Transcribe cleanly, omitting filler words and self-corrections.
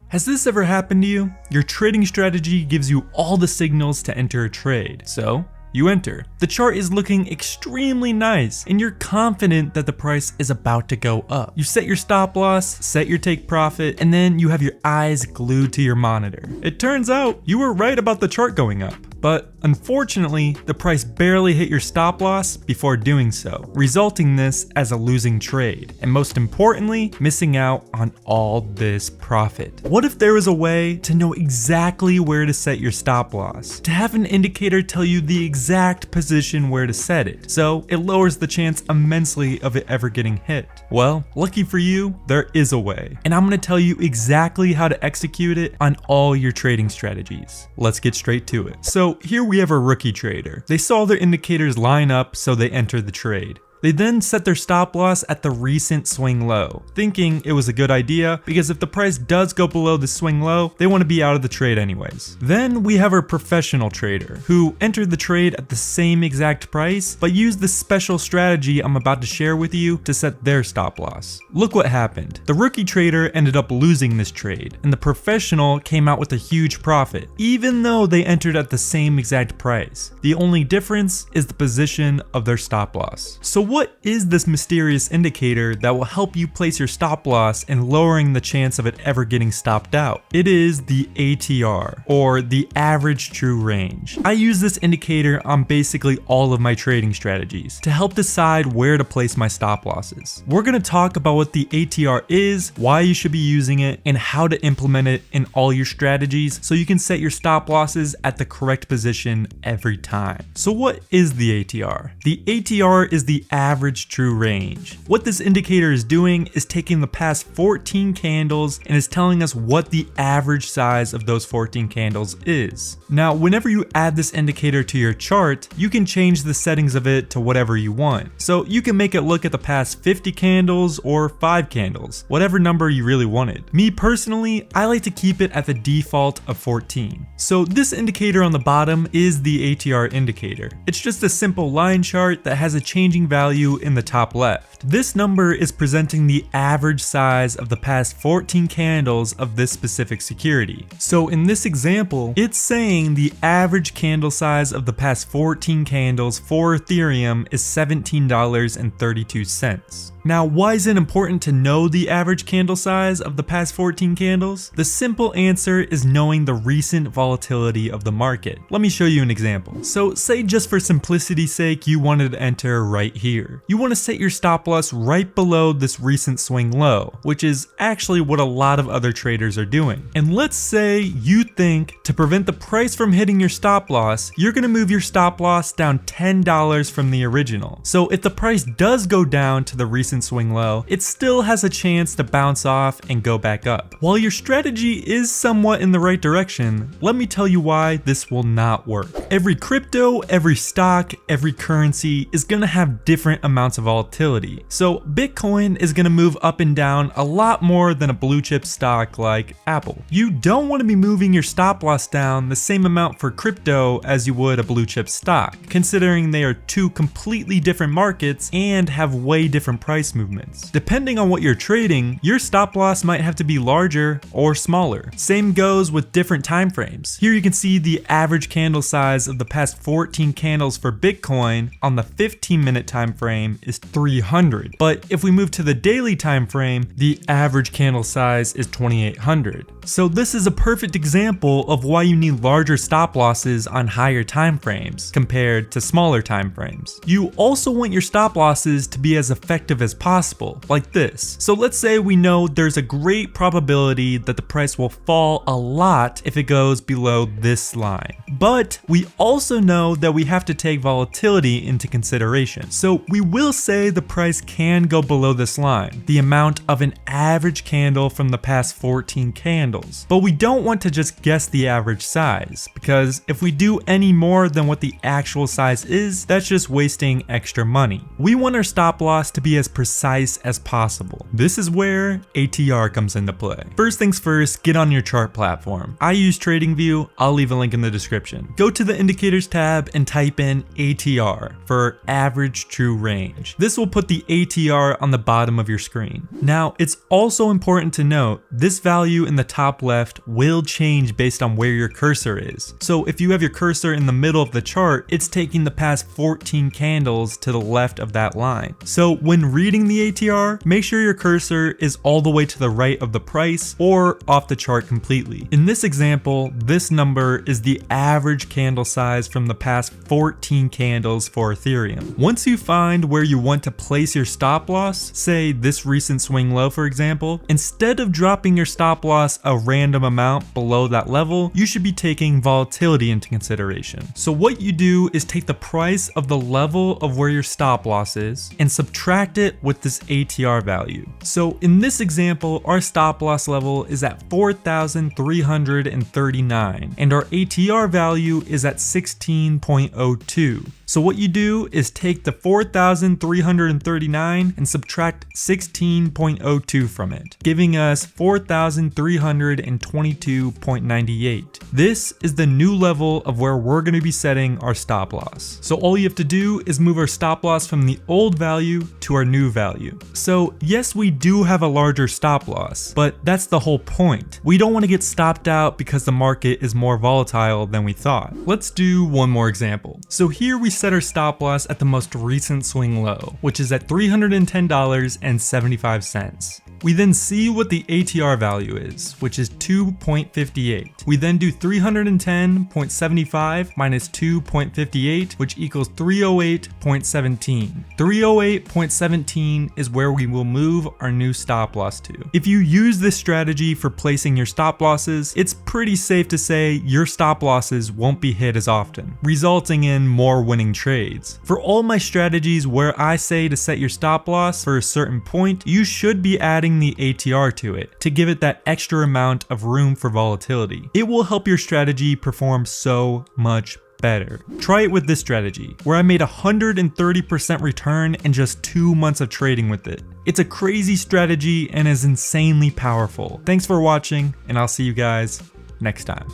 Has this ever happened to you? Your trading strategy gives you all the signals to enter a trade. So you enter. The chart is looking extremely nice and you're confident that the price is about to go up. You set your stop loss, set your take profit, and then you have your eyes glued to your monitor. It turns out you were right about the chart going up. But unfortunately, the price barely hit your stop loss before doing so, resulting this as a losing trade, and most importantly, missing out on all this profit. What if there was a way to know exactly where to set your stop loss? To have an indicator tell you the exact position where to set it, so it lowers the chance immensely of it ever getting hit. Well, lucky for you, there is a way, and I'm going to tell you exactly how to execute it on all your trading strategies. Let's get straight to it. So here we have a rookie trader. They saw their indicators line up, so they entered the trade. They then set their stop loss at the recent swing low, thinking it was a good idea because if the price does go below the swing low, they want to be out of the trade anyways. Then we have our professional trader who entered the trade at the same exact price, but used the special strategy I'm about to share with you to set their stop loss. Look what happened. The rookie trader ended up losing this trade, and the professional came out with a huge profit, even though they entered at the same exact price. The only difference is the position of their stop loss. So what is this mysterious indicator that will help you place your stop loss and lowering the chance of it ever getting stopped out? It is the ATR, or the average true range. I use this indicator on basically all of my trading strategies to help decide where to place my stop losses. We're going to talk about what the ATR is, why you should be using it, and how to implement it in all your strategies so you can set your stop losses at the correct position every time. So what is the ATR? The ATR is the average true range. What this indicator is doing is taking the past 14 candles and is telling us what the average size of those 14 candles is. Now, whenever you add this indicator to your chart, you can change the settings of it to whatever you want. So you can make it look at the past 50 candles or 5 candles, whatever number you really wanted. Me personally, I like to keep it at the default of 14. So this indicator on the bottom is the ATR indicator. It's just a simple line chart that has a changing value in the top left. This number is presenting the average size of the past 14 candles of this specific security. So in this example, it's saying the average candle size of the past 14 candles for Ethereum is $17.32. Now, why is it important to know the average candle size of the past 14 candles? The simple answer is knowing the recent volatility of the market. Let me show you an example. So say just for simplicity's sake, you wanted to enter right here. You want to set your stop loss right below this recent swing low, which is actually what a lot of other traders are doing. And let's say you think to prevent the price from hitting your stop loss, you're going to move your stop loss down $10 from the original. So if the price does go down to the recent swing low, it still has a chance to bounce off and go back up. While your strategy is somewhat in the right direction, let me tell you why this will not work. Every crypto, every stock, every currency is going to have different amounts of volatility. So Bitcoin is going to move up and down a lot more than a blue chip stock like Apple. You don't want to be moving your stop loss down the same amount for crypto as you would a blue chip stock, considering they are two completely different markets and have way different price movements. Depending on what you're trading, your stop loss might have to be larger or smaller. Same goes with different time frames. Here you can see the average candle size of the past 14 candles for Bitcoin on the 15-minute time frame is 300. But if we move to the daily time frame, the average candle size is 2800. So this is a perfect example of why you need larger stop losses on higher time frames compared to smaller time frames. You also want your stop losses to be as effective as possible, like this. So let's say we know there's a great probability that the price will fall a lot if it goes below this line. But we also know that we have to take volatility into consideration. So we will say the price can go below this line, the amount of an average candle from the past 14 candles. But we don't want to just guess the average size, because if we do any more than what the actual size is, that's just wasting extra money. We want our stop loss to be as precise as possible. This is where ATR comes into play. First things first, get on your chart platform. I use TradingView, I'll leave a link in the description. Go to the indicators tab and type in ATR for average true range. This will put the ATR on the bottom of your screen. Now, it's also important to note, this value in the top left will change based on where your cursor is. So if you have your cursor in the middle of the chart, it's taking the past 14 candles to the left of that line. So when reading the ATR, make sure your cursor is all the way to the right of the price or off the chart completely. In this example, this number is the average candle size from the past 14 candles for Ethereum. Once you find where you want to place your stop loss, say this recent swing low for example, instead of dropping your stop loss a random amount below that level, you should be taking volatility into consideration. So what you do is take the price of the level of where your stop loss is and subtract it with this ATR value. So in this example, our stop loss level is at 4,339 and our ATR value is at 16.02. So what you do is take the 4,339 and subtract 16.02 from it, giving us 4,322.98. This is the new level of where we're going to be setting our stop loss. So all you have to do is move our stop loss from the old value to our new value. So yes, we do have a larger stop loss, but that's the whole point. We don't want to get stopped out because the market is more volatile than we thought. Let's do one more example. So here we set our stop loss at the most recent swing low, which is at $310.75. We then see what the ATR value is, which is 2.58. We then do 310.75 minus 2.58, which equals 308.17. 308.17 is where we will move our new stop loss to. If you use this strategy for placing your stop losses, it's pretty safe to say your stop losses won't be hit as often, resulting in more winning trades. For all my strategies where I say to set your stop loss for a certain point, you should be adding the ATR to it to give it that extra amount of room for volatility. It will help your strategy perform so much better. Try it with this strategy, where I made 130% return in just 2 months of trading with it. It's a crazy strategy and is insanely powerful. Thanks for watching, and I'll see you guys next time.